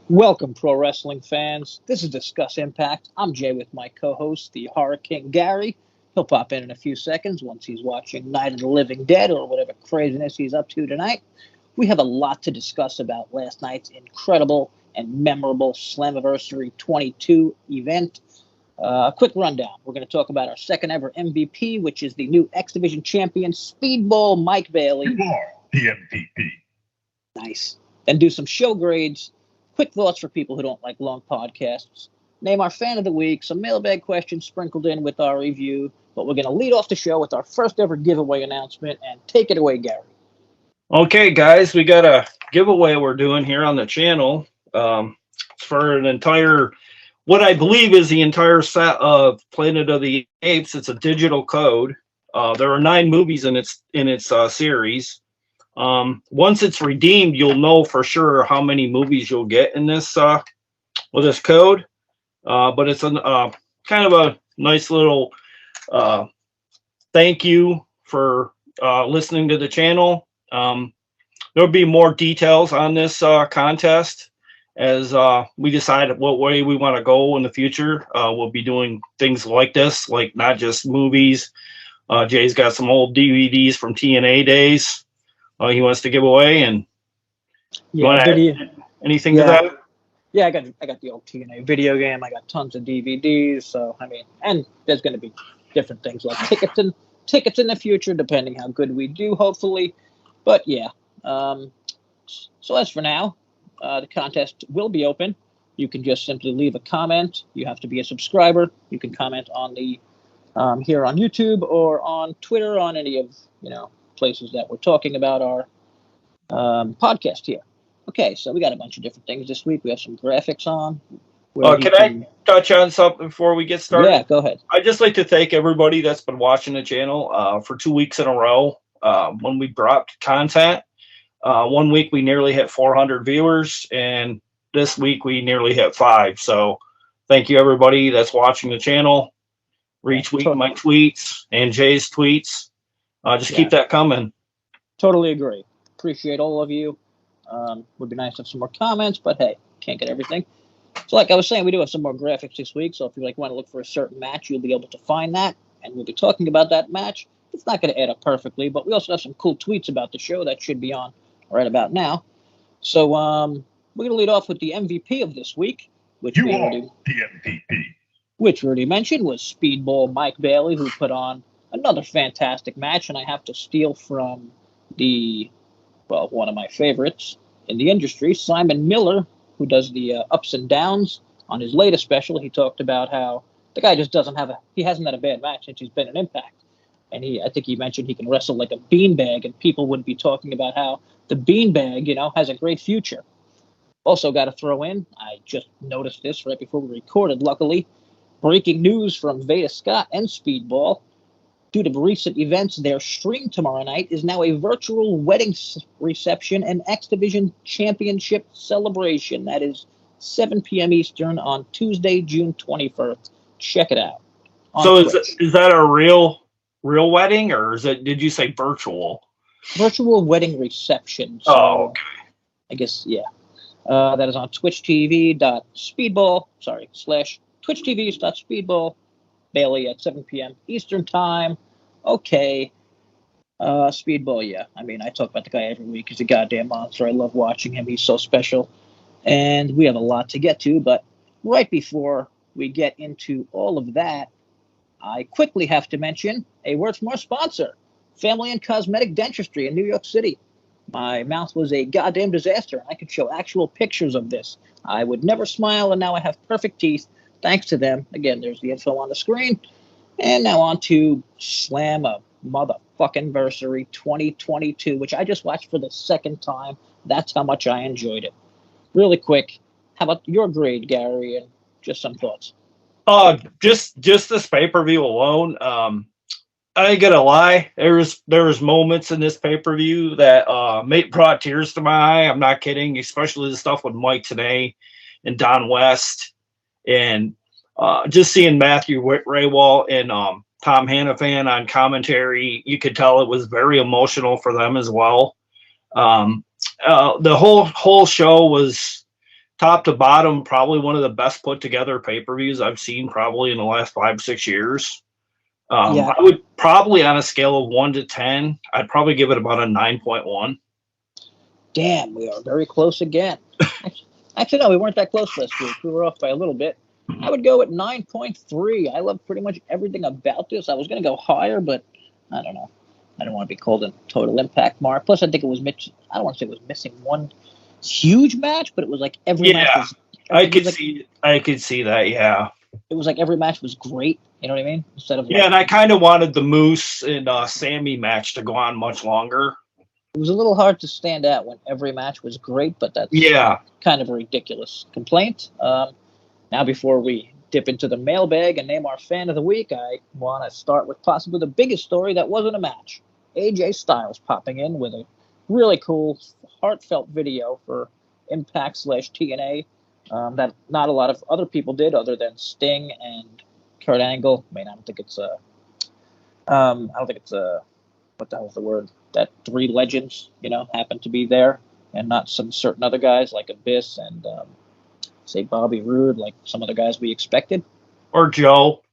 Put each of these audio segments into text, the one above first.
Welcome, pro wrestling fans. This is Discuss Impact. I'm Jay with my co host, the Horror King Gary. He'll pop in a few seconds once he's watching Night of the Living Dead or whatever craziness he's up to tonight. We have a lot to discuss about last night's incredible and memorable Slammiversary 22 event. A quick rundown. We're going to talk about our second ever MVP, which is the new X Division champion, Speedball Mike Bailey. You are the MVP. Nice. Then do some show grades. Quick thoughts for people who don't like long podcasts. Name our fan of the week, some mailbag questions sprinkled in with our review. But we're going to lead off the show with our first ever giveaway announcement. And take it away, Gary. Okay, guys, we got a giveaway we're doing here on the channel for an entire, what I believe is the entire set of Planet of the Apes. It's a digital code. There are 9 movies in its series. Once it's redeemed, you'll know for sure how many movies you'll get in this with this code. But it's a kind of a nice little thank you for listening to the channel. There'll be more details on this contest as we decide what way we want to go in the future. We'll be doing things like this, like not just movies. Jay's got some old DVDs from TNA days. He wants to give away, and you want to add anything to that? Yeah, I got the old TNA video game. I got tons of DVDs. So I mean, and there's going to be different things like tickets in the future, depending how good we do, hopefully. But yeah, so as for now, the contest will be open. You can just simply leave a comment. You have to be a subscriber. You can comment on the here on YouTube or on Twitter, on any of places that we're talking about our podcast here. Okay, so we got a bunch of different things this week. We have some graphics on. Can I touch on something before we get started? Yeah, go ahead. I'd just like to thank everybody that's been watching the channel for 2 weeks in a row when we dropped content. 1 week we nearly hit 400 viewers, and this week we nearly hit 5. So thank you, everybody that's watching the channel. Retweet my tweets and Jay's tweets. Keep that coming. Totally agree. Appreciate all of you. Would be nice to have some more comments, but hey, can't get everything. So like I was saying, we do have some more graphics this week. So if you want to look for a certain match, you'll be able to find that. And we'll be talking about that match. It's not going to add up perfectly, but we also have some cool tweets about the show that should be on right about now. So we're going to lead off with the MVP of this week, which you are the MVP. Which we already mentioned was Speedball Mike Bailey, who put on another fantastic match. And I have to steal from one of my favorites in the industry, Simon Miller, who does the ups and downs. On his latest special, he talked about how the guy just hasn't had a bad match since he's been in Impact. And I think he mentioned he can wrestle like a beanbag, and people would be talking about how the beanbag, has a great future. Also got to throw in, I just noticed this right before we recorded, luckily, breaking news from Veda Scott and Speedball. Due to recent events, their stream tomorrow night is now a virtual wedding reception and X Division Championship celebration. That is 7 p.m. Eastern on Tuesday, June 21st. Check it out. So is that a real wedding, or did you say virtual? Virtual wedding reception. So okay. I guess, yeah. That is on twitch.tv/twitch.tv/speedball Bailey at 7 p.m. Eastern time. Okay. Speedball, yeah. I mean, I talk about the guy every week. He's a goddamn monster. I love watching him. He's so special. And we have a lot to get to, but right before we get into all of that, I quickly have to mention a word from our sponsor, Family and Cosmetic Dentistry in New York City. My mouth was a goddamn disaster, and I could show actual pictures of this. I would never smile, and now I have perfect teeth thanks to them. Again, there's the info on the screen. And now on to Slammiversary 2022, which I just watched for the second time. That's how much I enjoyed it. Really quick, how about your grade, Gary, and just some thoughts? Just this pay-per-view alone, I ain't gonna lie. There was moments in this pay-per-view that brought tears to my eye. I'm not kidding, especially the stuff with Mike Tenay and Don West, and just seeing Matthew Raywall and Tom Hannafan on commentary. You could tell it was very emotional for them as well. The whole show was top to bottom, probably one of the best put together pay-per-views I've seen probably in the last 5-6 years. Yeah. I would probably, on a scale of 1 to 10, I'd probably give it about a 9.1. Damn, we are very close again. Actually, no, we weren't that close last week. We were off by a little bit. I would go at 9.3. I love pretty much everything about this. I was going to go higher, but I don't know. I don't want to be called a total impact mark. Plus, I think it was I don't want to say it was missing one huge match, but it was like every match was. I could see that. Yeah. It was like every match was great. You know what I mean? Instead of and I kind of wanted the Moose and Sammy match to go on much longer. It was a little hard to stand out when every match was great, but that's kind of a ridiculous complaint. Now, before we dip into the mailbag and name our fan of the week, I want to start with possibly the biggest story that wasn't a match. AJ Styles popping in with a really cool, heartfelt video for Impact/TNA that not a lot of other people did other than Sting and Kurt Angle. I mean, I don't think it's what the hell's the word? That three legends, happen to be there, and not some certain other guys like Abyss and say Bobby Roode, like some of the guys we expected. Or Joe.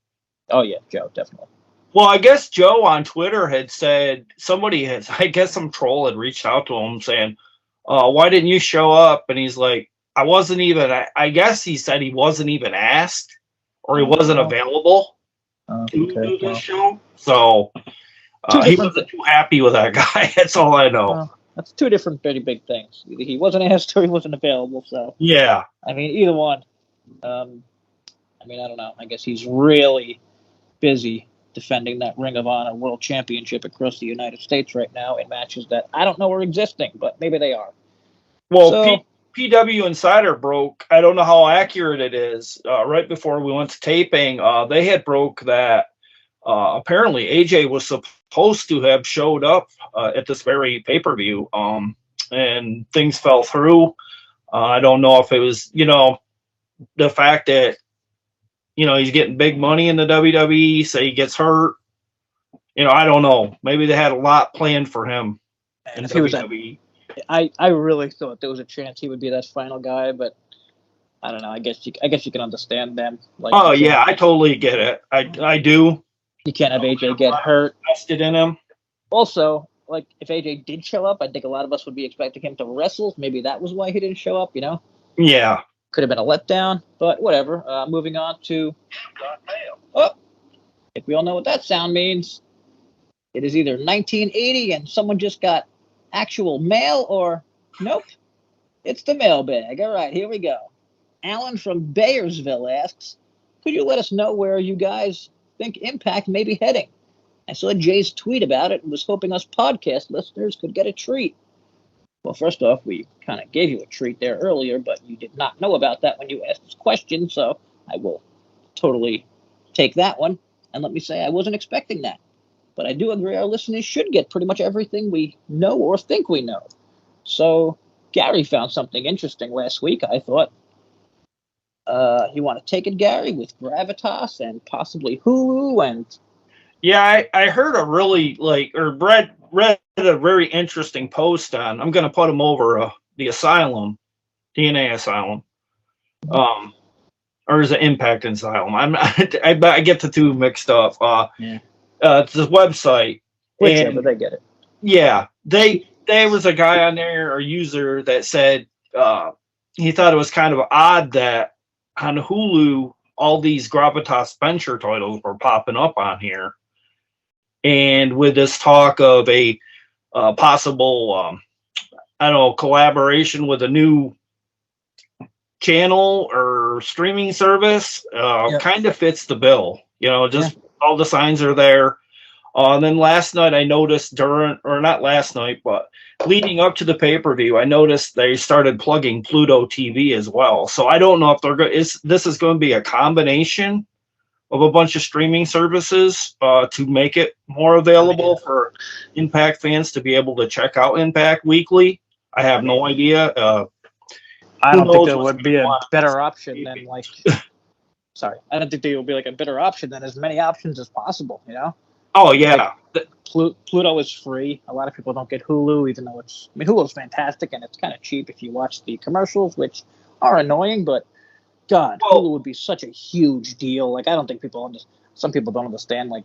Oh yeah, Joe, definitely. Well, I guess Joe on Twitter had said I guess some troll had reached out to him saying, why didn't you show up? And he's like, I guess he said he wasn't even asked or he wasn't available to do this show. So he wasn't too happy with that guy. That's all I know. That's two different very big things. Either he wasn't asked or he wasn't available. So yeah. I mean, either one. I don't know. I guess he's really busy defending that Ring of Honor World Championship across the United States right now in matches that I don't know are existing, but maybe they are. Well, PW Insider broke, I don't know how accurate it is, right before we went to taping, they had broke that apparently AJ was supposed to have showed up at this very pay-per-view, and things fell through. I don't know if it was, the fact that, he's getting big money in the WWE, say he gets hurt. I don't know. Maybe they had a lot planned for him in WWE. I really thought there was a chance he would be that final guy, but I don't know. I guess you can understand them. Like, I totally get it. I do. You can't have AJ get hurt. Invested in him. Also, like if AJ did show up, I think a lot of us would be expecting him to wrestle. Maybe that was why he didn't show up. Yeah. Could have been a letdown, but whatever. Moving on to I think we all know what that sound means. It is either 1980 and someone just got actual mail, or nope, it's the mailbag. All right, here we go. Alan from Bayersville asks, could you let us know where you guys think Impact may be heading? I saw Jay's tweet about it and was hoping us podcast listeners could get a treat. Well, first off, we kind of gave you a treat there earlier, but you did not know about that when you asked this question, so I will totally take that one. And let me say I wasn't expecting that. But I do agree our listeners should get pretty much everything we know or think we know. So Gary found something interesting last week, I thought. You want to take it, Gary, with Gravitas and possibly Hulu and... Yeah, I heard a really, read a very interesting post on, I'm going to put him over the Asylum, DNA Asylum. Or is it Impact Asylum? I get the two mixed up. It's a website. Whichever, they get it. Yeah, there was a guy on there, a user, that said he thought it was kind of odd that on Hulu all these Gravitas Venture titles were popping up on here, and with this talk of a possible collaboration with a new channel or streaming service, kind of fits the bill. All the signs are there. And then last night I noticed not last night, but leading up to the pay-per-view, I noticed they started plugging Pluto TV as well. So I don't know if this is going to be a combination of a bunch of streaming services to make it more available for Impact fans to be able to check out Impact weekly. I have no idea. I don't think there would be a better option than sorry, I don't think there would be a better option than as many options as possible, Oh, yeah. Pluto is free. A lot of people don't get Hulu, even though Hulu's fantastic and it's kind of cheap if you watch the commercials, which are annoying, but God, Well, Hulu would be such a huge deal. Like I don't think some people don't understand like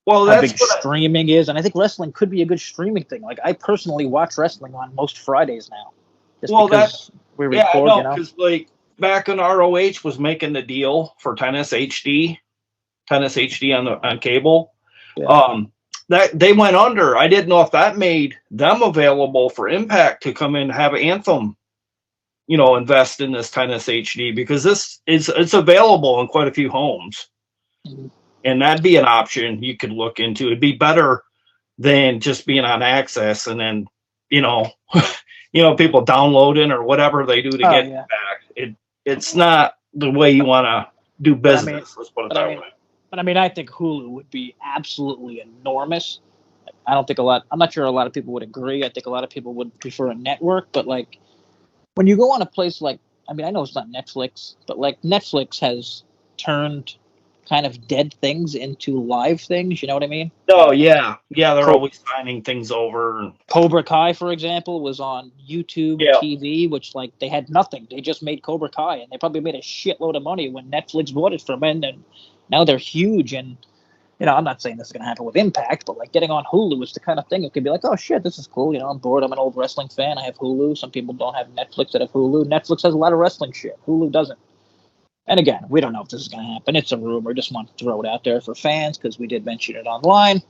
well, how that's big what. streaming is, and I think wrestling could be a good streaming thing. Like I personally watch wrestling on most Fridays now, just Well, that. because we Yeah, I record. know, because like back when ROH was making the deal for Tennis HD on cable. Yeah. Um, that they went under. I didn't know if that made them available for Impact to come in and have Anthem, invest in this Tennis HD, because it's available in quite a few homes, Mhm. and that'd be an option you could look into. It'd be better than just being on Access and then you know people downloading or whatever they do to Oh get it yeah, back. It's not the way you want to do but I mean, business. Let's put it but I that mean, way. but I mean, I think Hulu would be absolutely enormous. I don't think a lot. I'm not sure a lot of people would agree. I think a lot of people would prefer a network, but like when you go on a place like, I mean, I know it's not Netflix, but like Netflix has turned kind of dead things into live things. You know what I mean? Oh yeah, they're Co- always signing things over. Cobra Kai, for example, was on YouTube Yeah, TV, which like they had nothing. They just made Cobra Kai, and they probably made a shitload of money when Netflix bought it from them, and now they're huge. And I'm not saying this is going to happen with Impact, but like getting on Hulu is the kind of thing it could be like, oh shit, this is cool. I'm bored. I'm an old wrestling fan. I have Hulu. Some people don't have Netflix that have Hulu. Netflix has a lot of wrestling shit. Hulu doesn't. And again, we don't know if this is going to happen. It's a rumor. Just want to throw it out there for fans because we did mention it online.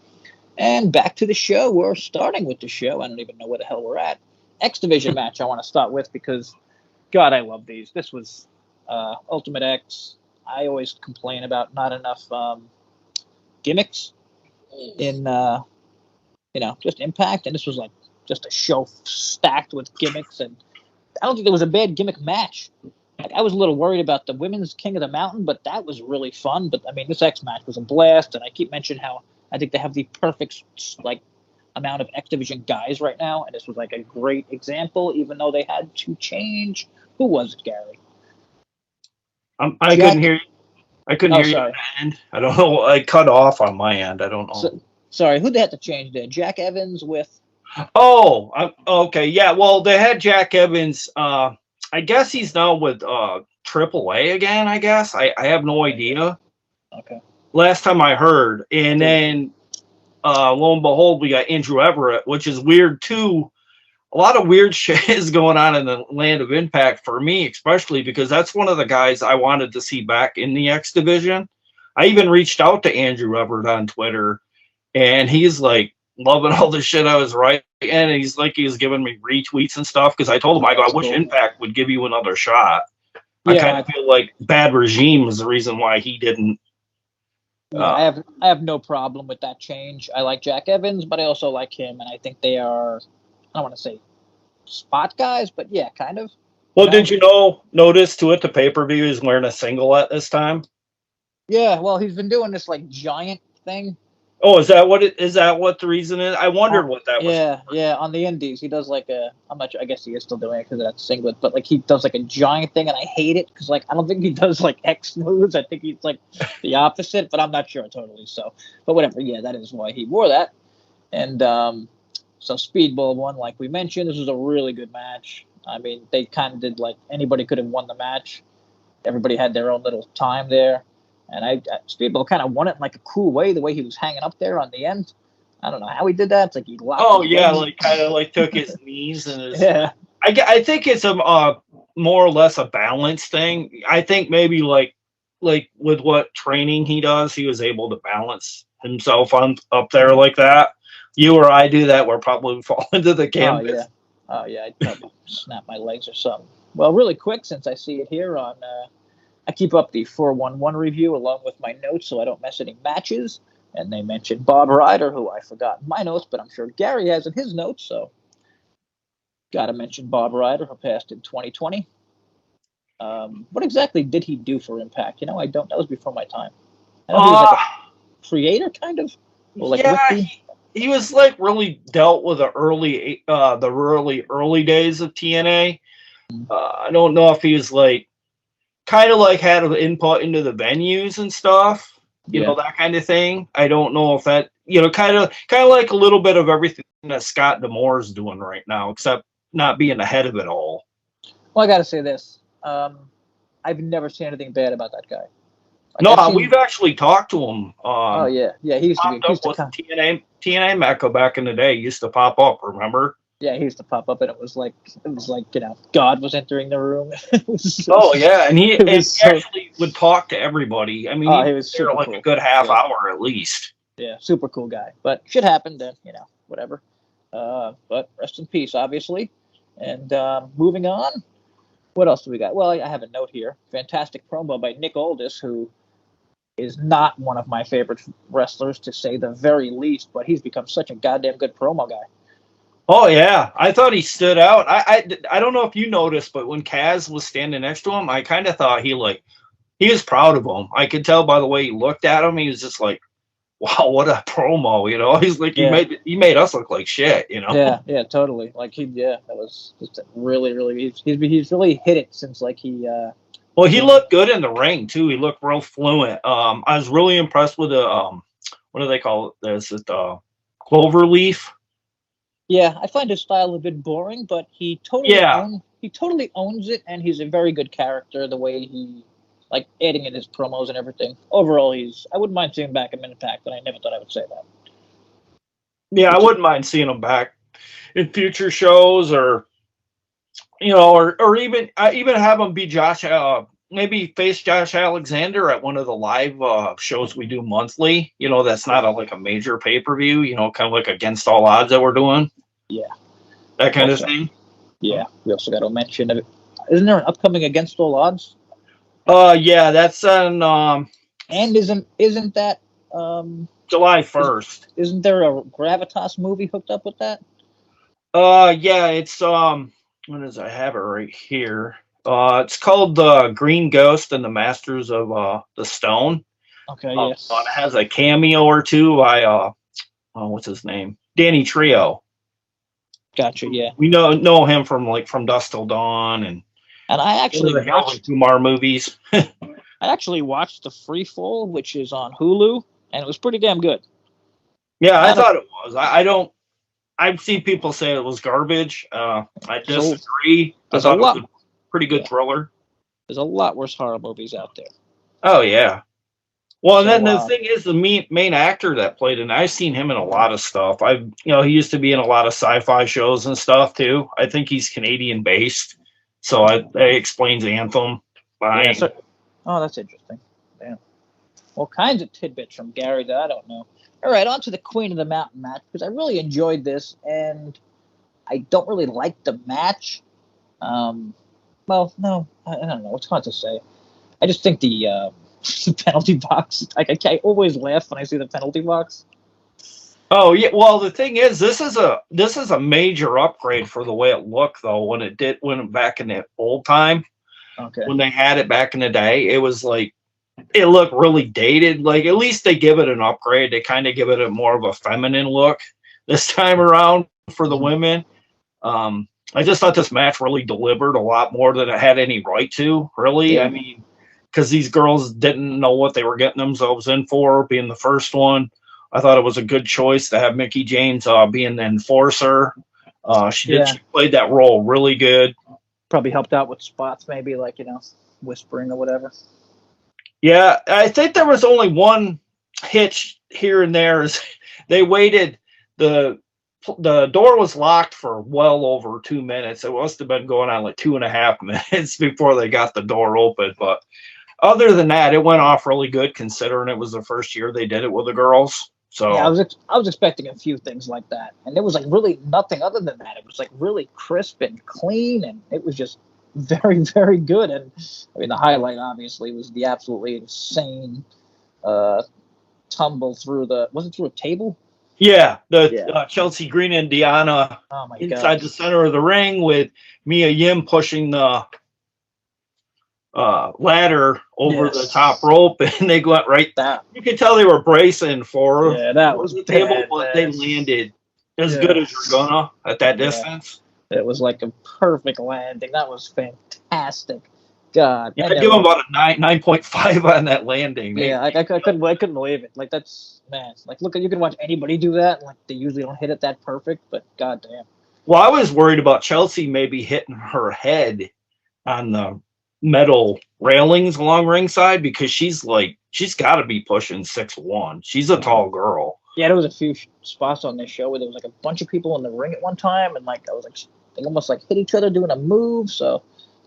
And back to the show. We're starting with the show. I don't even know where the hell we're at. X Division match I want to start with because, God, I love these. This was Ultimate X. I always complain about not enough gimmicks in just Impact, and this was like just a show stacked with gimmicks, and I don't think there was a bad gimmick match. Like I was a little worried about the women's King of the Mountain, but that was really fun. But I mean, this X match was a blast, and I keep mentioning how I think they have the perfect like amount of X Division guys right now, and this was like a great example, even though they had to change. Who was it, Gary? I couldn't Jack. hear you. I couldn't Oh, hear you at sorry. the end. I don't know. I cut off on my end. I don't know. Sorry, who they had to change there? Jack Evans with. Oh, okay. Yeah. Well, they had Jack Evans. I guess he's now with AAA again. I guess I have no idea. Okay. Last time I heard, and then lo and behold, we got Andrew Everett, which is weird too. A lot of weird shit is going on in the land of Impact for me, especially because that's one of the guys I wanted to see back in the X Division. I even reached out to Andrew Everett on Twitter, and he's like loving all the shit I was writing, and he's like he was giving me retweets and stuff because I told him I go, I wish Impact would give you another shot. I kind of feel like Bad Regime was the reason why he didn't. Yeah, I have no problem with that change. I like Jack Evans, but I also like him, and I think they are. I don't want to say spot guys, but yeah, kind of. Well, did you notice too at the pay-per-view he's wearing a singlet this time? Yeah, well, he's been doing this like giant thing. Oh, is that what the reason is? I wondered what that was. Yeah. On the Indies, he does like a. I'm not sure. I guess he is still doing it because of that singlet, but like he does like a giant thing, and I hate it because like I don't think he does like X moves. I think he's like the opposite, but I'm not sure totally. So, but whatever. Yeah, that is why he wore that. And so Speedball won, like we mentioned. This was a really good match. I mean, they kind of did like anybody could have won the match. Everybody had their own little time there. And Speedball kind of won it in like a cool way, the way he was hanging up there on the end. I don't know how he did that. It's like he locked. Oh his yeah, legs. like kind of like took his knees and his. Yeah. I think it's a more or less a balance thing. I think maybe like with what training he does, he was able to balance himself on up there like that. You or I do that, we're probably fall into the canvas. Oh yeah, I'd probably snap my legs or something. Well, really quick, since I see it here on. I keep up the 411 review along with my notes so I don't miss any matches. And they mentioned Bob Ryder, who I forgot in my notes, but I'm sure Gary has in his notes. So, got to mention Bob Ryder, who passed in 2020. What exactly did he do for Impact? I don't. That was before my time. I know he was like a creator, kind of. Or like yeah, he was like really dealt with the early days of TNA. I don't know if he was like kind of like had an input into the venues and stuff, that kind of thing. I don't know if that, kind of like a little bit of everything that Scott D'Amore's doing right now, except not being ahead of it all. Well, I got to say this. I've never seen anything bad about that guy. Like, No, I've seen. we've actually talked to him. Oh yeah, yeah. He used to be. Popped He up used to with come. TNA Mecca back in the day. He used to pop up, remember? Yeah, he used to pop up, and it was like God was entering the room. Oh yeah, and it he was so. actually would talk to everybody. I mean, Oh, he he was was there super like a cool. good half Yeah, hour at least. yeah, super cool guy. But shit happened, and whatever. But rest in peace, obviously. And moving on. What else do we got? Well, I have a note here. Fantastic promo by Nick Aldis, who is not one of my favorite wrestlers, to say the very least, but he's become such a goddamn good promo guy. Oh yeah, I thought he stood out. I don't know if you noticed, but when Kaz was standing next to him, I kind of thought he was proud of him. I could tell by the way he looked at him. He was just like, "Wow, what a promo!" You know, he's like, Yeah, he made us look like shit." You know. yeah, totally. Like that was just really, really. He's really hit it since like he Well, he came. looked good in the ring too. He looked real fluent. I was really impressed with the what do they call it? Is it clover leaf? Yeah, I find his style a bit boring, but Yeah. he totally owns it, and he's a very good character. The way he like adding in his promos and everything. Overall, I wouldn't mind seeing him back in Impact, but I never thought I would say that. Yeah, I Which wouldn't mind seeing him back in future shows, or or even have him be Josh, maybe face Josh Alexander at one of the live shows we do monthly. You know, that's not like a major pay per view. You know, kind of like Against All Odds that we're doing, yeah, that kind of also thing. yeah, we also got to mention it. Isn't there an upcoming Against All Odds? Yeah, that's on And isn't that July is, 1st. isn't there a Gravitas movie hooked up with that? Yeah, it's what is I have it right here. It's called The Green Ghost and the Masters of the Stone. Okay, It yes, has a cameo or two by what's his name? Danny Trio. gotcha. Yeah, We know him from Dusk Till Dawn and and one of the Harold Kumar movies. I actually watched the Free Fall, which is on Hulu, and it was pretty damn good. Yeah, I Not a thought it was. I don't. I've seen people say it was garbage. I there's a, disagree. I there's a thought it was lot a pretty good yeah thriller. there's a lot worse horror movies out there. Oh yeah. Well, and then So the thing is, the main actor that played it, I've seen him in a lot of stuff. He used to be in a lot of sci-fi shows and stuff too. I think he's Canadian based, so that explains Anthem. yeah, Fine. oh, that's interesting. Yeah, all kinds of tidbits from Gary that I don't know. All right, on to the Queen of the Mountain match, because I really enjoyed this, and I don't really like the match. Um, well, no, I don't know. It's hard to say. I just think the penalty box. I always laugh when I see the penalty box. Oh yeah. Well, the thing is, this is a major upgrade for the way it looked though. When back in the old time Okay. when they had it back in the day, it was like it looked really dated. Like at least they give it an upgrade. They kind of give it a more of a feminine look this time around for the women. I just thought this match really delivered a lot more than it had any right to. Really, I Yeah. mean, because these girls didn't know what they were getting themselves in for, being the first one. I thought it was a good choice to have Mickey James being the enforcer. She played that role really good. Probably helped out with spots, maybe like whispering or whatever. Yeah, I think there was only one hitch here and there. Is they waited the door was locked for well over 2 minutes. It must have been going on like 2.5 minutes before they got the door open. But other than that, it went off really good considering it was the first year they did it with the girls. So Yeah, I was expecting a few things like that, and it was like really nothing other than that. It was like really crisp and clean, and it was just very, very good. And I mean, the highlight obviously was the absolutely insane tumble through was it through a table? yeah, the Yeah. Chelsea Green and Deanna Oh my inside god. the center of the ring with Mia Yim pushing the ladder over the top rope, and they went right. That You could tell they were bracing for that was the table, bad. but they landed as good as you're gonna at that distance. It was like a perfect landing. That was fantastic. God. Yeah, I'd give them about a 9.5 on that landing. Yeah, I couldn't believe it. Like that's man. Like look, you can watch anybody do that. Like they usually don't hit it that perfect, but goddamn. Well, I was worried about Chelsea maybe hitting her head on the metal railings along ringside because she's got to be pushing 6'1". She's a tall girl. Yeah, there was a few spots on this show where there was like a bunch of people in the ring at one time, and like I was like they almost like hit each other doing a move. So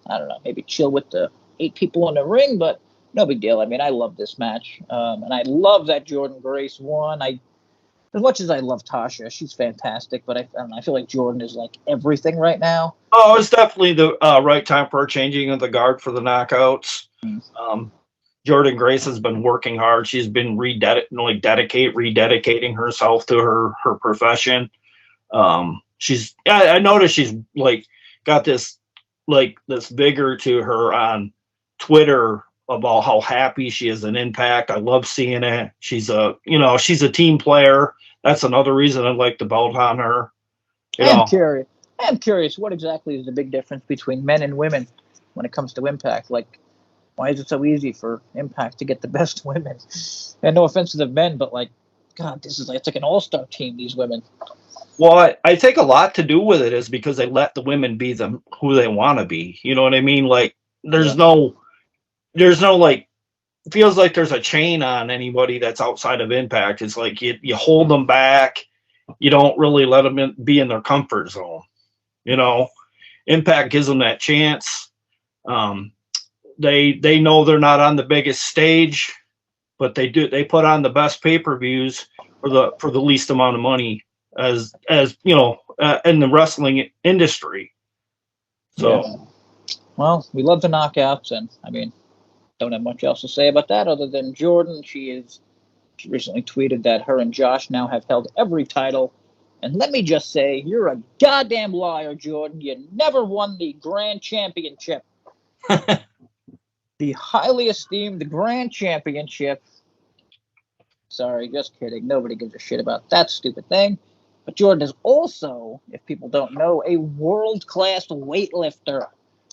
I don't know, maybe chill with the 8 people in the ring, but no big deal. I mean, I love this match, and I love that Jordan Grace won. As much as I love Tasha, she's fantastic, but I don't know, I feel like Jordan is like everything right now. Oh, it's definitely the right time for a changing of the guard for the knockouts. Jordan Grace has been working hard. She's been rededicating herself to her profession. I noticed she's like got this vigor to her on Twitter about how happy she is in Impact. I love seeing it. She's a team player. That's another reason I like the belt on her. I'm curious, what exactly is the big difference between men and women when it comes to Impact? Like, why is it so easy for Impact to get the best women? And no offense to the men, but like, God, it's like an all-star team, these women. Well, I think a lot to do with it is because they let the women be them who they want to be. You know what I mean? Like, there's no like, feels like there's a chain on anybody that's outside of Impact. It's like you hold them back. You don't really let them be in their comfort zone. You know, Impact gives them that chance. They know they're not on the biggest stage, but they put on the best pay-per-views for the least amount of money as you know, in the wrestling industry. So, yeah. Well, we love the knockouts, and I mean, don't have much else to say about that other than Jordan. She recently tweeted that her and Josh now have held every title. And let me just say, you're a goddamn liar, Jordan. You never won the Grand Championship. The highly esteemed Grand Championship. Sorry, just kidding. Nobody gives a shit about that stupid thing. But Jordan is also, if people don't know, a world-class weightlifter.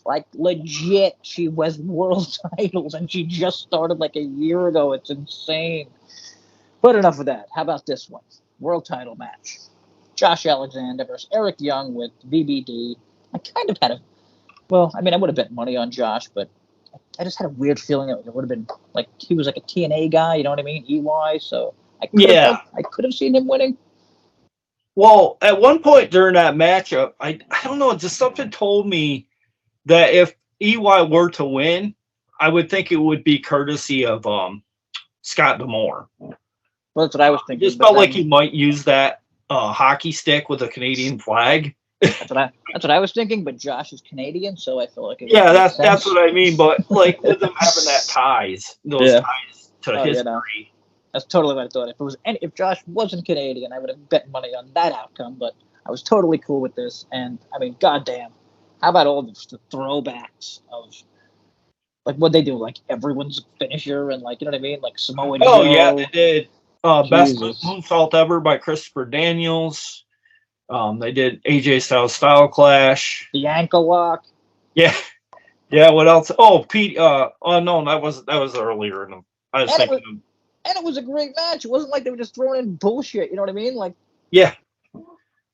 Like, legit, she was world titles, and she just started like a year ago. It's insane. But enough of that. How about this one? World title match. Josh Alexander versus Eric Young with VBD. I kind of had I would have bet money on Josh, but I just had a weird feeling it would have been like he was like a TNA guy, you know what I mean? EY, so I could have seen him winning. Well, at one point during that matchup, I don't know, just something told me that if EY were to win, I would think it would be courtesy of Scott D'Amore. Well, that's what I was thinking. It just felt like he might use that hockey stick with a Canadian flag. That's what I was thinking, but Josh is Canadian, so I feel like that's what I mean. But like with them having ties to history. No. That's totally what I thought. If Josh wasn't Canadian, I would have bet money on that outcome. But I was totally cool with this, and I mean, goddamn, how about all the throwbacks of like what they do, like everyone's finisher, and like you know what I mean, like Samoa Joe. Oh yeah, they did. Best moonsault ever by Christopher Daniels. They did AJ Styles Style Clash. The ankle lock. Yeah. What else? Oh, Pete. No, that was earlier. And it was a great match. It wasn't like they were just throwing in bullshit. You know what I mean? Like, yeah.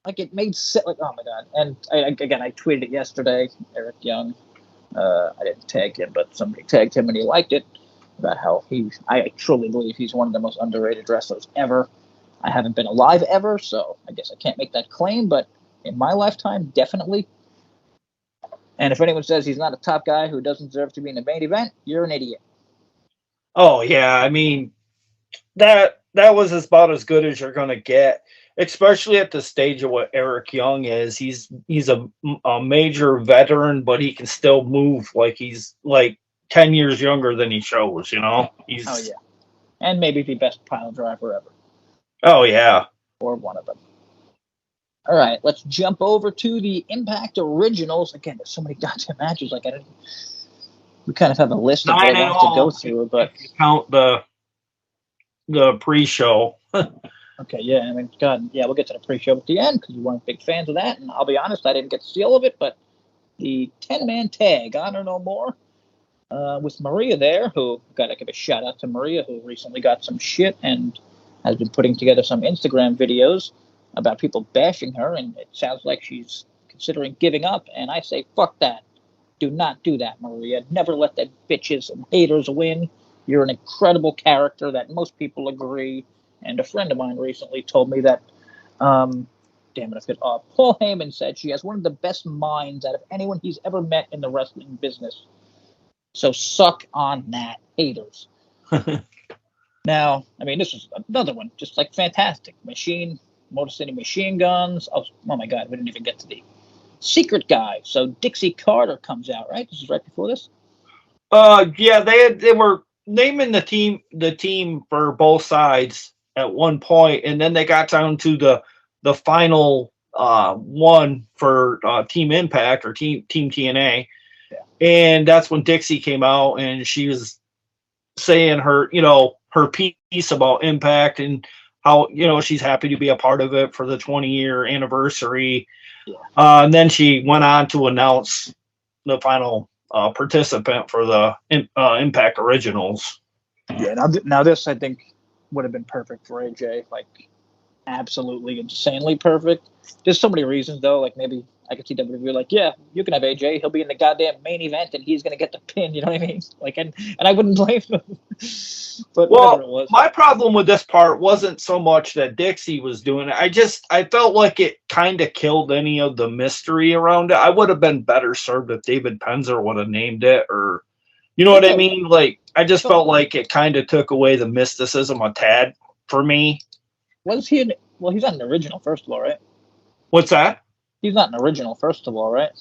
Like it made sense. Like, oh my god! And I tweeted it yesterday. Eric Young. I didn't tag him, but somebody tagged him and he liked it. About how I truly believe he's one of the most underrated wrestlers ever. I haven't been alive ever, so I guess I can't make that claim, but in my lifetime, definitely. And if anyone says he's not a top guy who doesn't deserve to be in the main event, you're an idiot. Oh, yeah. I mean, that was about as good as you're going to get, especially at the stage of what Eric Young is. He's a major veteran, but he can still move like he's like 10 years younger than he shows, you know? Oh, yeah. And maybe the best pile driver ever. Oh, yeah. Or one of them. All right, let's jump over to the Impact Originals. Again, there's so many goddamn matches. Like, we kind of have a list of what I want to go through, but if you count the pre-show. Okay, yeah. I mean, God, yeah, we'll get to the pre-show at the end because we weren't big fans of that. And I'll be honest, I didn't get to see all of it, but the 10-man tag, Honor No More, with Maria there, who gotta give a shout out to Maria, who recently got some shit and has been putting together some Instagram videos about people bashing her, and it sounds like she's considering giving up, and I say fuck that. Do not do that, Maria. Never let that bitches and haters win. You're an incredible character that most people agree. And a friend of mine recently told me that, damn it, I forget. Paul Heyman said she has one of the best minds out of anyone he's ever met in the wrestling business. So suck on that, haters. Now, I mean, this is another one, just like fantastic. Motor City Machine Guns. Oh my God, we didn't even get to the secret guy. So Dixie Carter comes out, right? This is right before this. Yeah, they were naming the team for both sides at one point, and then they got down to the final one for Team Impact or Team TNA, and that's when Dixie came out and she was saying her piece about Impact and how she's happy to be a part of it for the 20-year anniversary. And then she went on to announce the final participant for the Impact Originals. Yeah, now this I think would have been perfect for AJ, like absolutely insanely perfect. There's so many reasons though, like maybe I could see WWE like, yeah, you can have AJ, he'll be in the goddamn main event and he's gonna get the pin, you know what I mean? Like, and I wouldn't blame him. But whatever it was. My problem with this part wasn't so much that Dixie was doing it. I felt like it kind of killed any of the mystery around it. I would have been better served if David Penzer would have named it, or you know what I mean? Like, I just felt like it kind of took away the mysticism a tad for me. Was he? Well, he's not an original, first of all, right? What's that? He's not an original, first of all, right?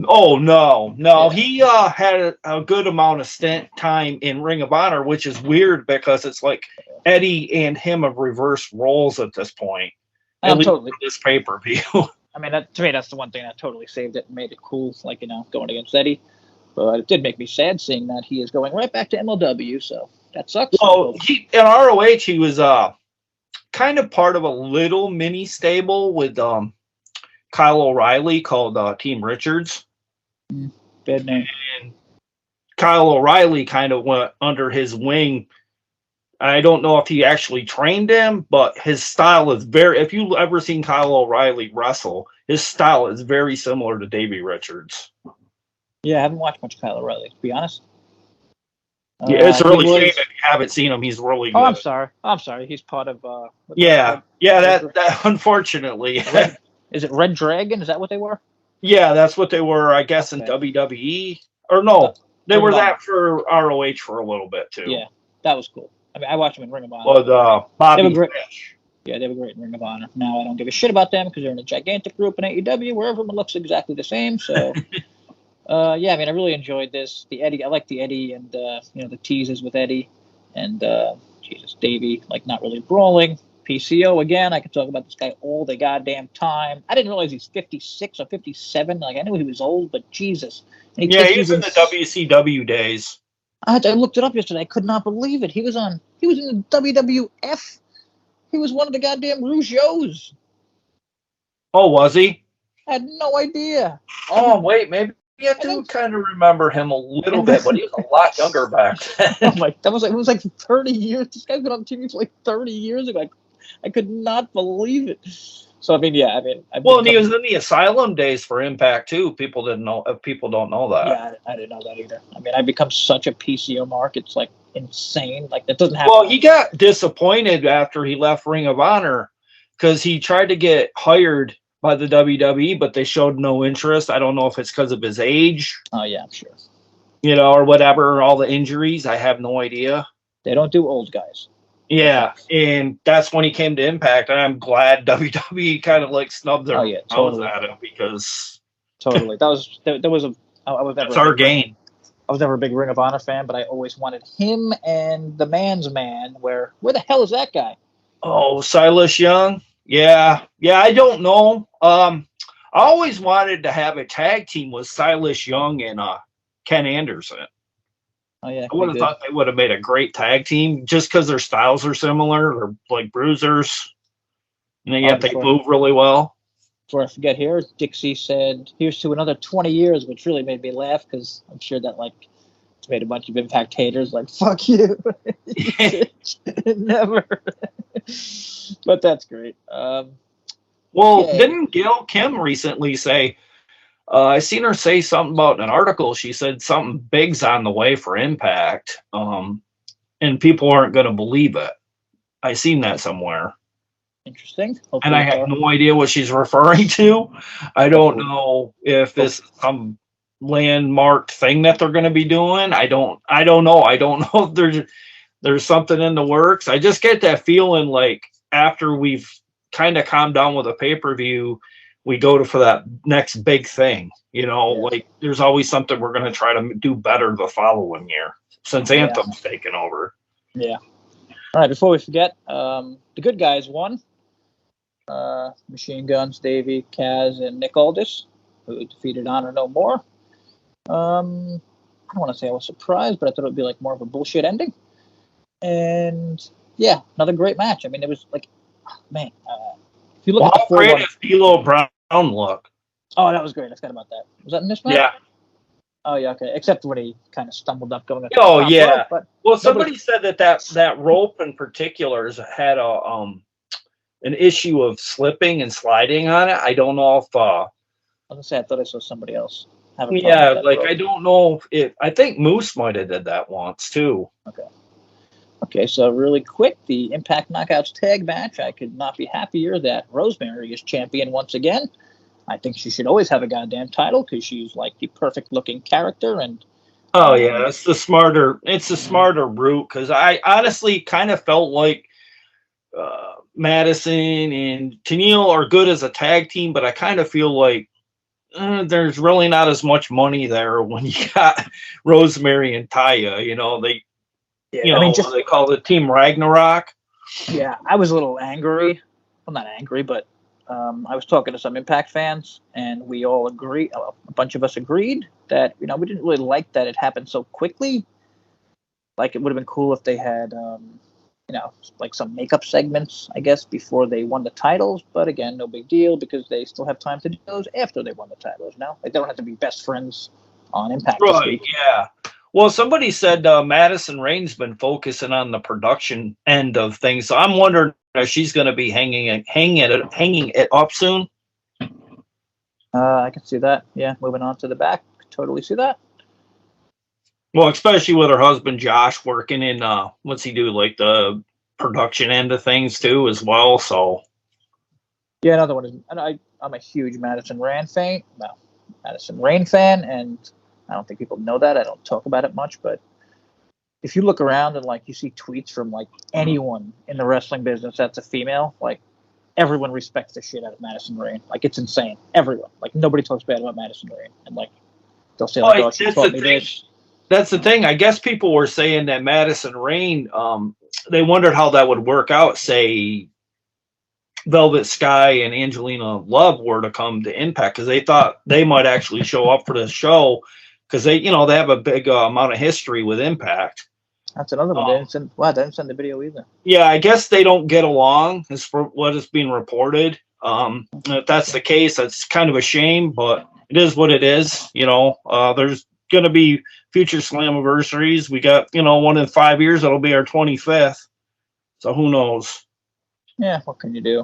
Oh, no. Yeah. He had a good amount of stint time in Ring of Honor, which is weird because it's like Eddie and him have reversed roles at this point. At least totally. This pay-per-view. I mean, to me, that's the one thing that totally saved it and made it cool, like, going against Eddie. But it did make me sad seeing that he is going right back to MLW, so that sucks. Well, in ROH, he was kind of part of a little mini stable with Kyle O'Reilly called Team Richards. Bad name. And Kyle O'Reilly kind of went under his wing. I don't know if he actually trained him, but his style is if you've ever seen Kyle O'Reilly wrestle, his style is very similar to Davey Richards. Yeah, I haven't watched much Kyle O'Reilly, to be honest. Yeah, it's really shame if you haven't seen him. He's really good. Oh, I'm sorry. He's part of... that unfortunately... Is it Red Dragon? Is that what they were? Yeah, that's what they were, I guess, in WWE. Or no, they were that for ROH for a little bit, too. Yeah, that was cool. I mean, I watched them in Ring of Honor. With Bobby Fish. Yeah, they were great in Ring of Honor. Now, I don't give a shit about them because they're in a gigantic group in AEW where everyone looks exactly the same. So, yeah, I mean, I really enjoyed this. I like the Eddie and, the teases with Eddie and, Davey, like, not really brawling. PCO again. I could talk about this guy all the goddamn time. I didn't realize he's 56 or 57. Like, I knew he was old, but Jesus. He was in the WCW days. I looked it up yesterday. I could not believe it. He was in the WWF. He was one of the goddamn Rougeaus. Oh, was he? I had no idea. Oh, wait, maybe I do kind of remember him a little bit, but he was a lot younger back then. It was like 30 years. This guy's been on TV for like 30 years ago. I could not believe it. So I mean, yeah, and he was in the Asylum days for Impact too. People don't know that. Yeah, I didn't know that either. I mean, I've become such a PCO mark. It's like insane. Like that doesn't happen. Well, he got disappointed after he left Ring of Honor because he tried to get hired by the WWE, but they showed no interest. I don't know if it's because of his age. Oh yeah, I'm sure. Or whatever, all the injuries. I have no idea. They don't do old guys. Yeah, and that's when he came to Impact, and I'm glad WWE kind of like snubbed their nose at him because totally that was that's our game. I was never a big Ring of Honor fan, but I always wanted him and the Man's Man. Where the hell is that guy? Oh, Silas Young. Yeah, I don't know. I always wanted to have a tag team with Silas Young and Ken Anderson. Oh, yeah, I would have thought they would have made a great tag team just because their styles are similar. They're like bruisers. And yet they move really well. Before I forget here, Dixie said, here's to another 20 years, which really made me laugh because I'm sure that it's made a bunch of Impact haters like, fuck you. Never. But that's great. Didn't Gail Kim recently say, I seen her say something about an article. She said something big's on the way for Impact, and people aren't going to believe it. I seen that somewhere, Interesting. and Hopefully I it's have all. no idea what she's referring to. I don't Hopefully, know if this is some landmarked thing that they're going to be doing. I don't. I don't know. I don't know if there's something in the works. I just get that feeling like after we've kind of calmed down with a pay-per-view, we go to for that next big thing. You know, yeah, like there's always something we're going to try to do better the following year since yeah, Anthem's taken over. yeah. All right. Before we forget, the good guys won. Machine Guns, Davey, Kaz, and Nick Aldis, who defeated Honor No More. I don't want to say I was surprised, but I thought it would be like more of a bullshit ending. And yeah, another great match. I mean, it was like, man, if you look Well, at the how full great one, does D'Lo Brown look? oh, that was great. I forgot about that. Was that in this match? Yeah. Oh yeah, okay. Except when he kind of stumbled up going up to Oh the top yeah. rope, but Well, nobody. somebody said that rope in particular had a an issue of slipping and sliding on it. I don't know if I was gonna say I thought I saw somebody else have a problem yeah, with that like rope. I don't know if I think Moose might have did that once too. Okay. Okay, so really quick, the Impact Knockouts tag match. I could not be happier that Rosemary is champion once again. I think she should always have a goddamn title because she's like the perfect looking character. And Oh yeah, um, it's the smarter route because I honestly kind of felt like Madison and Tennille are good as a tag team, but I kind of feel like there's really not as much money there when you got Rosemary and Taya. You know yeah, I mean, what just they call the Team Ragnarok. yeah, I was a little angry. Well, not angry, but I was talking to some Impact fans, and we all agree. A bunch of us agreed that we didn't really like that it happened so quickly. Like it would have been cool if they had like some makeup segments, I guess, before they won the titles. But again, no big deal because they still have time to do those after they won the titles. Now, like they don't have to be best friends on Impact this Right, week. yeah. Well, somebody said Madison Rain's been focusing on the production end of things, so I'm wondering if she's going to be hanging it up soon. I can see that. Yeah, moving on to the back, totally see that. Well, especially with her husband Josh working in what's he do, like the production end of things too, as well. So Yeah, another one is, and I'm a huge Madison Rain fan. Well, Madison Rain fan, and I don't think people know that. I don't talk about it much, but if you look around and like you see tweets from like anyone in the wrestling business that's a female, like everyone respects the shit out of Madison Rain. Like it's insane. Everyone, like nobody talks bad about Madison Rain, and like they'll say like, well, "Oh, she that's the taught me thing. this." That's the thing. I guess people were saying that Madison Rain, they wondered how that would work out. Say Velvet Sky and Angelina Love were to come to Impact because they thought they might actually show up for the show because they have a big amount of history with Impact. That's another one. They Um, didn't send. Wow, they didn't send the video either. yeah, I guess they don't get along, is for what is being reported. If that's the case, that's kind of a shame, but it is what it is. There's going to be future Slammiversaries. We got, one in 5 years. That'll be our 25th. So who knows? Yeah, what can you do?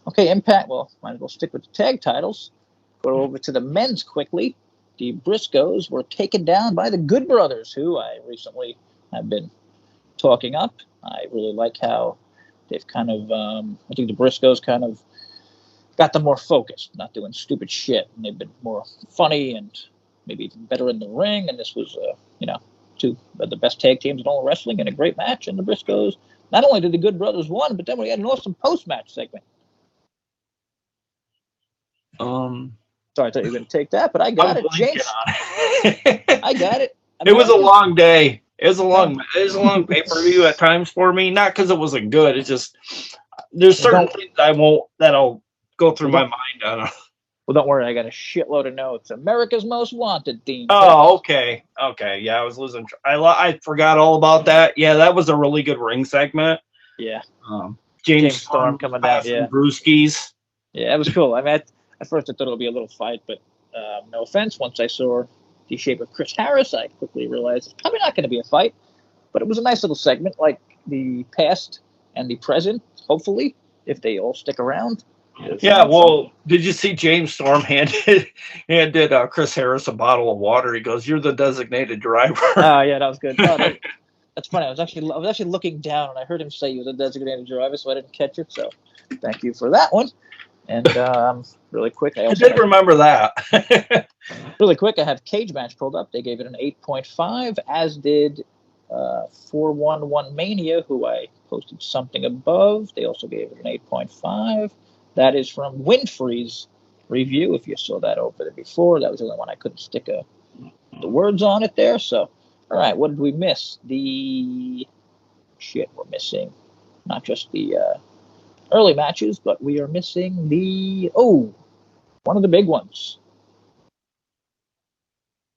Okay, Impact. Well, might as well stick with the tag titles. Go over to the men's quickly. The Briscoes were taken down by the Good Brothers, who I recently have been talking up. I really like how they've kind of, I think the Briscoes kind of got them more focused, not doing stupid shit. And they've been more funny and maybe even better in the ring. And this was, two of the best tag teams in all of wrestling and a great match. And the Briscoes, not only did the Good Brothers win, but then we had an awesome post-match segment. Sorry, I thought you were going to take that, but I got I'm it, James. it. I got it. It was a long day. It was a long pay-per-view at times for me. Not because it wasn't good. It's just there's certain things that'll go through my mind. I don't know. Well, don't worry. I got a shitload of notes. America's Most Wanted theme. Oh, okay. Yeah, I was losing. I forgot all about that. Yeah, that was a really good ring segment. Yeah. James Storm coming down. Yeah. Brewskis. Yeah, it was cool. I mean, at first I thought it would be a little fight, but no offense. Once I saw the shape of Chris Harris, I quickly realized it's probably not going to be a fight. But it was a nice little segment, like the past and the present. Hopefully, if they all stick around. Yeah, well, did you see James Storm handed Chris Harris a bottle of water? He goes, "You're the designated driver." Oh yeah, that was good. Oh, that's funny. I was actually looking down and I heard him say he was a designated driver, so I didn't catch it. So thank you for that one. And really quick, I did remember that. really quick, I have Cage Match pulled up. They gave it an 8.5, as did 411 Mania, who I posted something above. They also gave it an 8.5. That is from Winfrey's review. If you saw that over there before, that was the only one I couldn't stick the words on it there. So, all right, what did we miss? We're missing not just the early matches, but we are missing one of the big ones.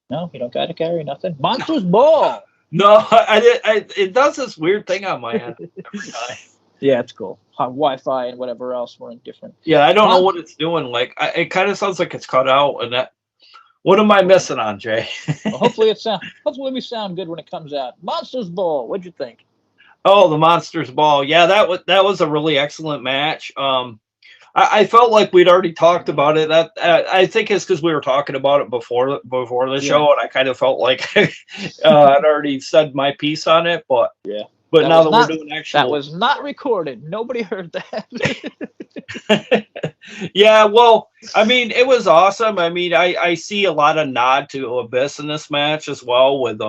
No, you don't got to carry nothing. Monsters Ball. No, it does this weird thing on my end every time. Yeah, it's cool. Wi-Fi and whatever else were in different. Yeah, I don't know what it's doing. Like, it kind of sounds like it's cut out. And that, what am I missing on, Jay? Well, hopefully we sound good when it comes out. Monsters Ball. What'd you think? Oh, the Monsters Ball. Yeah, that was a really excellent match. I felt like we'd already talked about it. I think it's because we were talking about it before the show, and I kind of felt like I'd already said my piece on it. But yeah, but now that we're doing actual, that was not recorded. Nobody heard that. Yeah, well, I mean, it was awesome. I mean, I see a lot of nod to Abyss in this match as well with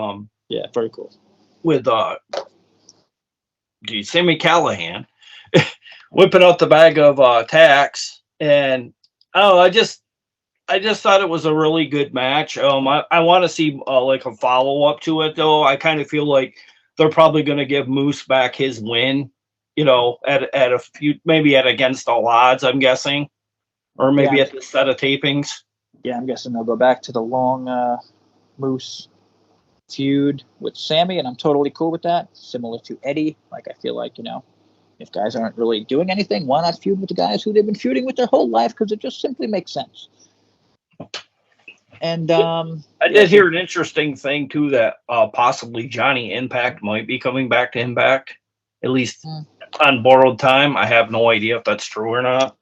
yeah, very cool. With Sammy Callahan whipping out the bag of tacks, and I just thought it was a really good match. I want to see like a follow up to it though. I kind of feel like they're probably going to give Moose back his win, at a few, maybe at Against All Odds, I'm guessing, or maybe at the set of tapings. Yeah, I'm guessing they'll go back to the long Moose feud with Sammy, and I'm totally cool with that. Similar to Eddie, like I feel like if guys aren't really doing anything, why not feud with the guys who they've been feuding with their whole life? Because it just simply makes sense. And I did hear an interesting thing too, that possibly Johnny Impact might be coming back to Impact, at least on borrowed time. I have no idea if that's true or not.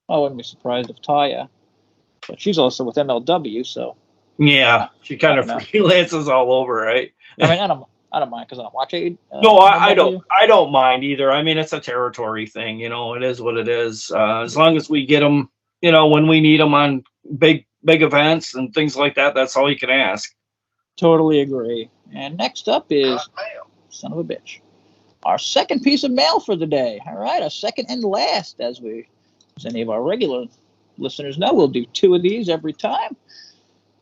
I wouldn't be surprised if Taya, but she's also with MLW, so yeah, she kind of freelances all over, right? I mean, I don't mind because I don't watch it. No, I don't mind either. I mean, it's a territory thing, it is what it is. As long as we get them, when we need them on big events and things like that, that's all you can ask. Totally agree. And next up is son of a bitch, our second piece of mail for the day. All right, our second and last, as any of our regular listeners know, we'll do two of these every time.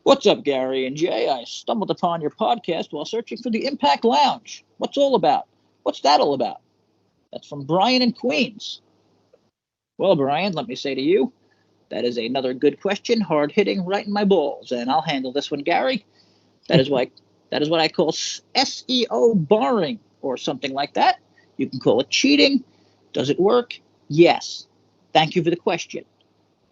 What's up, Gary and Jay? I stumbled upon your podcast while searching for the Impact Lounge. What's all about? What's that all about? That's from Brian in Queens. Well, Brian, let me say to you, that is another good question, hard-hitting, right in my balls, and I'll handle this one, Gary. That is what I call SEO barring, or something like that. You can call it cheating. Does it work? Yes. Thank you for the question.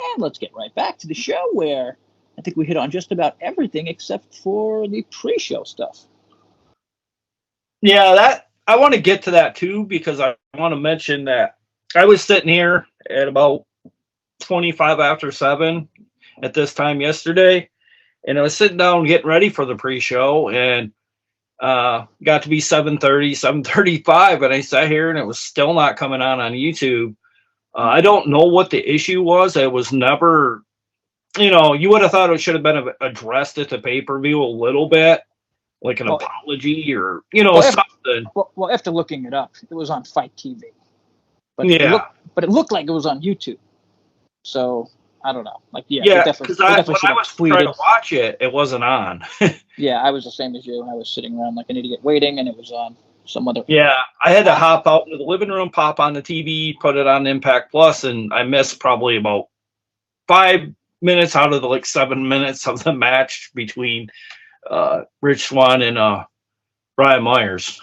And let's get right back to the show, where I think we hit on just about everything except for the pre-show stuff. Yeah, I want to get to that too, because I want to mention that I was sitting here at about 25 after 7 at this time yesterday, and I was sitting down getting ready for the pre-show, and got to be 7:30, 7:35, and I sat here and it was still not coming on YouTube. I don't know what the issue was. It was never, you would have thought it should have been addressed at the pay-per-view a little bit, like an apology or, something. Well, after looking it up, it was on Fight TV. But it looked like it was on YouTube. So, I don't know. Because when I was trying to watch it, it wasn't on. Yeah, I was the same as you. I was sitting around like an idiot waiting, and it was on some other... Yeah, I had to hop out into the living room, pop on the TV, put it on Impact Plus, and I missed probably about 5 minutes out of the 7 minutes of the match between Rich Swann and Brian Myers.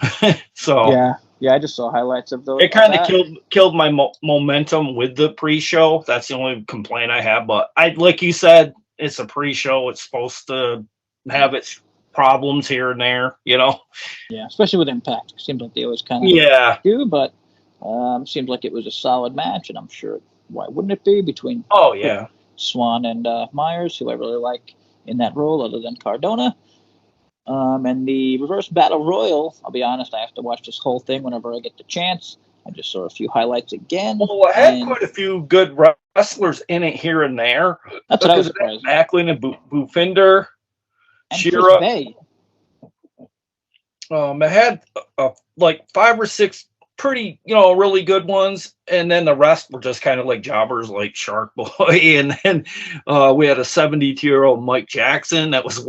So yeah, I just saw highlights of those. It kind of killed my momentum with the pre-show. That's the only complaint I have. But like you said, it's a pre-show. It's supposed to have its problems here and there, Yeah, especially with Impact. It seems like they always kind of do, but seems like it was a solid match, and I'm sure why wouldn't it be, between Oh yeah. Swan and Myers, who I really like in that role, other than Cardona. And the Reverse Battle Royal, I'll be honest, I have to watch this whole thing whenever I get the chance. I just saw a few highlights again. Well, I had and quite a few good wrestlers in it here and there. That's what I was Because surprised. Macklin and Bufinder, And Shira. Chris Bay. I had like 5 or 6 pretty, really good ones, and then the rest were just kind of like jobbers, like Shark Boy, and then we had a 72-year-old Mike Jackson that was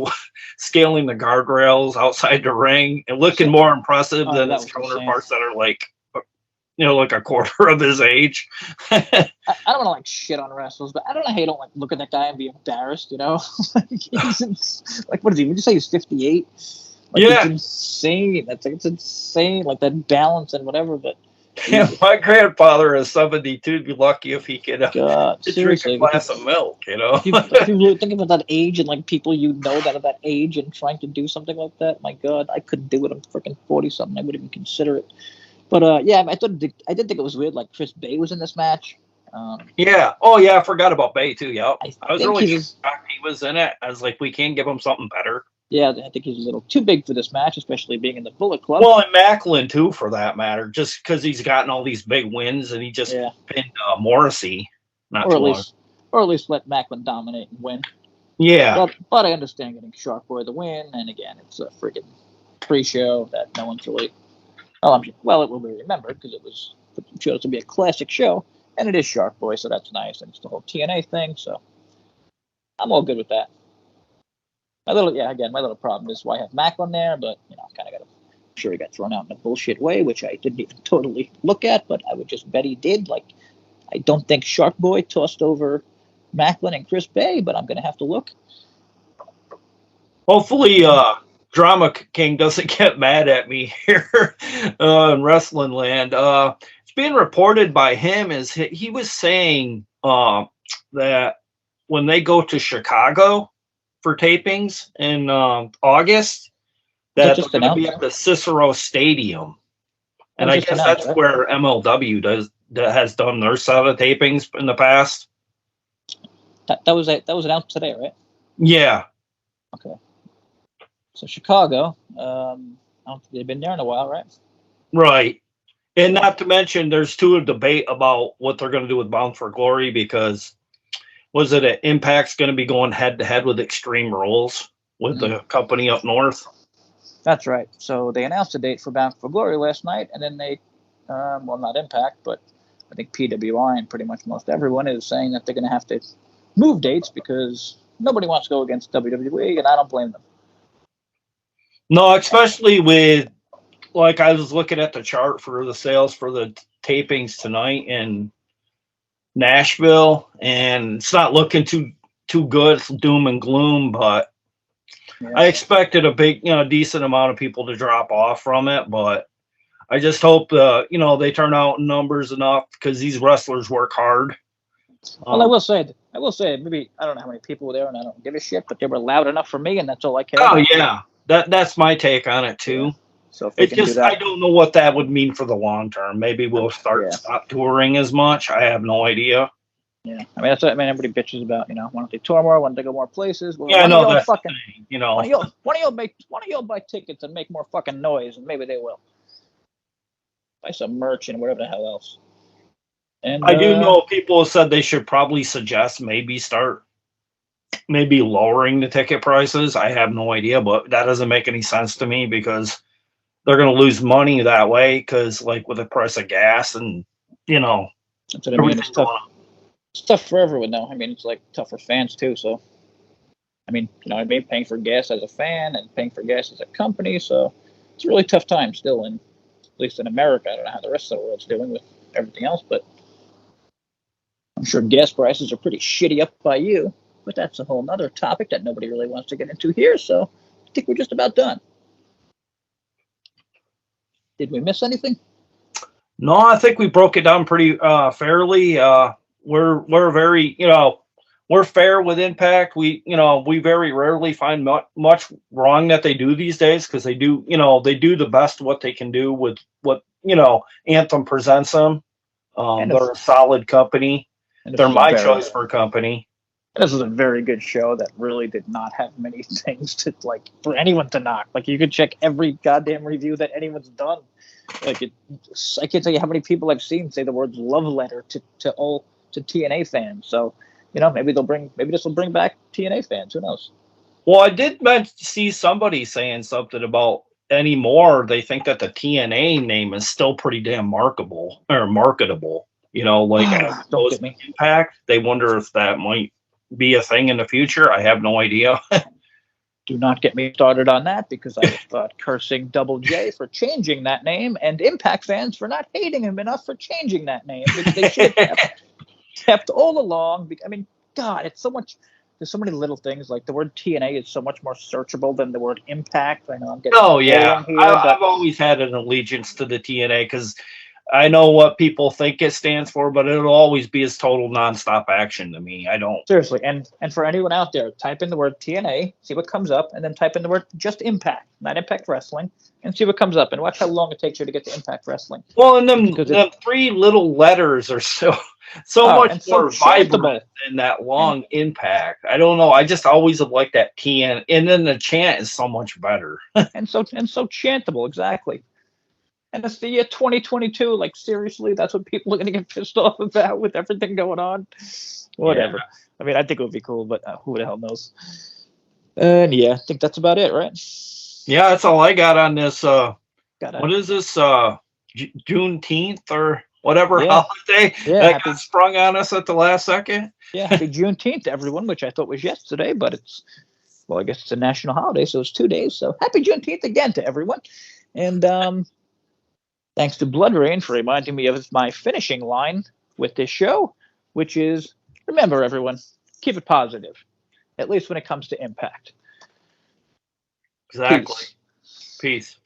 scaling the guardrails outside the ring and looking more impressive than his counterparts that are like, like a quarter of his age. I don't want to like shit on wrestlers, but I don't know how you don't like look at that guy and be embarrassed, like, what is he? Would you say he's 58? Like, yeah, it's insane. It's insane. Like that balance and whatever. But my grandfather is 72. Be lucky if he could drink a glass of milk. If you really think about that age and like people that are that age and trying to do something like that, my God, I couldn't do it. I'm freaking 40 something. I wouldn't even consider it. But yeah, I did think it was weird. Like Chris Bay was in this match. Yeah. Oh yeah, I forgot about Bay too. Yep. I was really shocked he was in it. I was like, we can't give him something better. Yeah, I think he's a little too big for this match, especially being in the Bullet Club. Well, and Macklin too, for that matter, just because he's gotten all these big wins and he just pinned Morrissey. Or at least let Macklin dominate and win. Yeah. But I understand getting Shark Boy the win, and again, it's a friggin' pre-show that no one's really. Well, it will be remembered because it was shows to be a classic show, and it is Shark Boy, so that's nice, and it's the whole TNA thing, so I'm all good with that. My little problem is why I have Macklin there, but kind of sure he got thrown out in a bullshit way, which I didn't even totally look at, but I would just bet he did. Like, I don't think Shark Boy tossed over Macklin and Chris Bay, but I'm gonna have to look. Hopefully, Drama King doesn't get mad at me here in Wrestling Land. It's being reported by him as he was saying that when they go to Chicago for tapings in August, that they're going to be at the Cicero Stadium, and I guess that's where MLW has done their set of tapings in the past. That was announced today, right? Yeah. Okay. So Chicago, I don't think they've been there in a while, right? Right. And not to mention, there's a debate about what they're going to do with Bound for Glory, because was it at Impact's going to be going head-to-head with Extreme Rules with the company up north? That's right. So they announced a date for Bound for Glory last night, and then they, not Impact, but I think PWI and pretty much most everyone is saying that they're going to have to move dates because nobody wants to go against WWE, and I don't blame them. No, especially with, like, I was looking at the chart for the sales for the tapings tonight in Nashville, and it's not looking too good. It's doom and gloom, but I expected a big, decent amount of people to drop off from it, but I just hope, they turn out in numbers enough, because these wrestlers work hard. Well, I will say, maybe, I don't know how many people were there, and I don't give a shit, but they were loud enough for me, and that's all I care about. Oh, yeah. That's my take on it, too. Yeah. So it's just, I don't know what that would mean for the long term. Maybe we'll stop touring as much. I have no idea. Yeah. I mean, that's what everybody bitches about, why don't they tour more? Why don't they go more places? Well, yeah, I know that's fucking, the thing, Why don't y'all buy tickets and make more fucking noise, and maybe they will. Buy some merch and whatever the hell else. And I do know people have said they should probably suggest maybe lowering the ticket prices. I have no idea, but that doesn't make any sense to me, because they're going to lose money that way, because like with the price of gas and, that's what I mean. It's tough for everyone, though. I mean, it's like tough for fans too. So, I mean, I've been paying for gas as a fan and paying for gas as a company. So it's a really tough time still, at least in America. I don't know how the rest of the world's doing with everything else, but I'm sure gas prices are pretty shitty up by you. But that's a whole nother topic that nobody really wants to get into here. So I think we're just about done. Did we miss anything? No, I think we broke it down pretty fairly. We're very, we're fair with Impact. We very rarely find much wrong that they do these days, because they do the best what they can do with what Anthem presents them. They're a solid company. And They're my choice for company. This was a very good show that really did not have many things to like for anyone to knock. Like you could check every goddamn review that anyone's done. Like I can't tell you how many people I've seen say the words "love letter" to TNA fans. So maybe this will bring back TNA fans. Who knows? Well, I did see somebody saying something about anymore. They think that the TNA name is still pretty damn marketable. As Don't opposed get to me. Impact. They wonder if that might be a thing in the future. I have no idea. Do not get me started on that because I will start cursing Double J for changing that name and Impact fans for not hating him enough for changing that name, which they should have kept all along. I mean, God, it's so much. There's so many little things. Like the word TNA is so much more searchable than the word Impact. I know I'm getting Oh yeah, here, but I've always had an allegiance to the TNA because I know what people think it stands for, but it'll always be as total nonstop action to me. I don't. Seriously, and for anyone out there, type in the word TNA, see what comes up, and then type in the word just Impact, not Impact Wrestling, and see what comes up, and watch how long it takes you to get to Impact Wrestling. Well, and them three little letters are so much more vibrant than that long Impact. I don't know. I just always have liked that TN, and then the chant is so much better. and so chantable, exactly. And it's the year 2022. Like seriously, that's what people are going to get pissed off about with everything going on. Whatever. Yeah. I mean, I think it would be cool, but who the hell knows? And yeah, I think that's about it, right? Yeah, that's all I got on this. What is this? Juneteenth or whatever holiday that got sprung on us at the last second? Yeah, happy Juneteenth, everyone, which I thought was yesterday, but I guess it's a national holiday, so it's 2 days. So happy Juneteenth again to everyone. And thanks to Blood Rain for reminding me of my finishing line with this show, which is, remember, everyone, keep it positive, at least when it comes to Impact. Exactly. Peace.